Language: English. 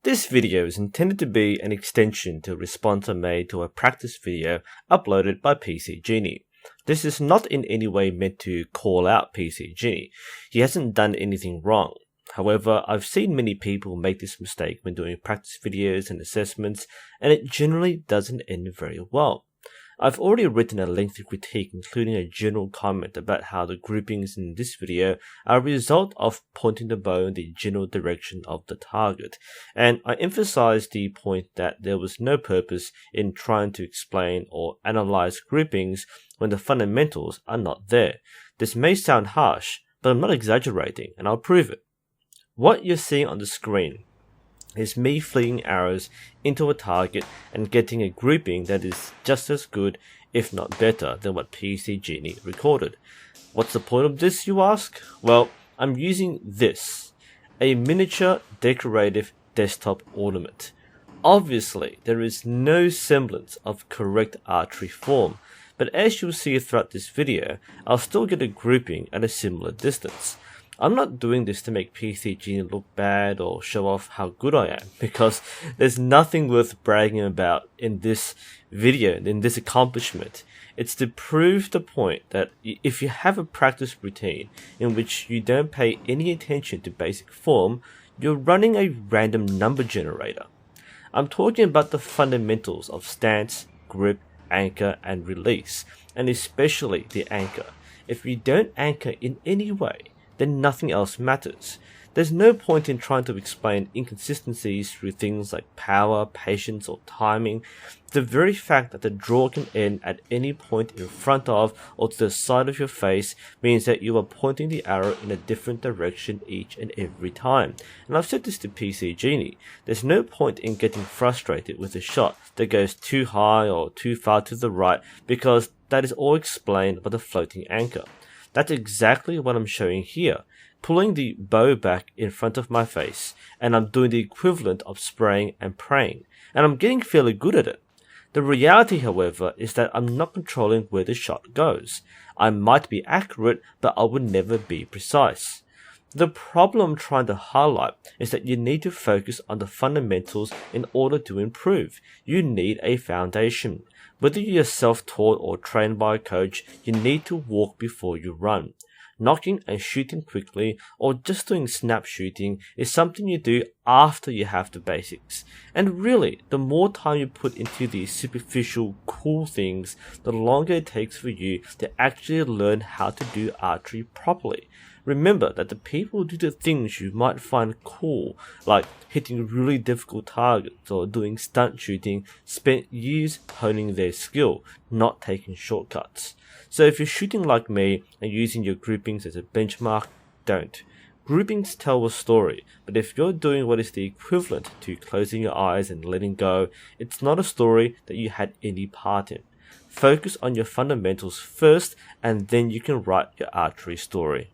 This video is intended to be an extension to a response I made to a practice video uploaded by PC Genie. This is not in any way meant to call out PC Genie. He hasn't done anything wrong. However, I've seen many people make this mistake when doing practice videos and assessments, and it generally doesn't end very well. I've already written a lengthy critique including a general comment about how the groupings in this video are a result of pointing the bow in the general direction of the target, and I emphasized the point that there was no purpose in trying to explain or analyze groupings when the fundamentals are not there. This may sound harsh, but I'm not exaggerating, and I'll prove it. What you're seeing on the screen is me flinging arrows into a target and getting a grouping that is just as good, if not better, than what PC Genie recorded. What's the point of this, you ask? Well, I'm using this, a miniature decorative desktop ornament. Obviously, there is no semblance of correct archery form, but as you'll see throughout this video, I'll still get a grouping at a similar distance. I'm not doing this to make PC Genie look bad or show off how good I am, because there's nothing worth bragging about in this video, in this accomplishment. It's to prove the point that if you have a practice routine in which you don't pay any attention to basic form, you're running a random number generator. I'm talking about the fundamentals of stance, grip, anchor, and release, and especially the anchor. If you don't anchor in any way, then nothing else matters. There's no point in trying to explain inconsistencies through things like power, patience, or timing. The very fact that the draw can end at any point in front of or to the side of your face means that you are pointing the arrow in a different direction each and every time. And I've said this to PC Genie. There's no point in getting frustrated with a shot that goes too high or too far to the right, because that is all explained by the floating anchor. That's exactly what I'm showing here, pulling the bow back in front of my face, and I'm doing the equivalent of spraying and praying, and I'm getting fairly good at it. The reality, however, is that I'm not controlling where the shot goes. I might be accurate, but I would never be precise. The problem I'm trying to highlight is that you need to focus on the fundamentals in order to improve. You need a foundation. Whether you're self-taught or trained by a coach, you need to walk before you run. Knocking and shooting quickly, or just doing snap shooting, is something you do after you have the basics. And really, the more time you put into these superficial, cool things, the longer it takes for you to actually learn how to do archery properly. Remember that the people who do the things you might find cool, like hitting really difficult targets or doing stunt shooting, spent years honing their skill, not taking shortcuts. So if you're shooting like me and using your groupings as a benchmark, don't. Groupings tell a story, but if you're doing what is the equivalent to closing your eyes and letting go, it's not a story that you had any part in. Focus on your fundamentals first, and then you can write your archery story.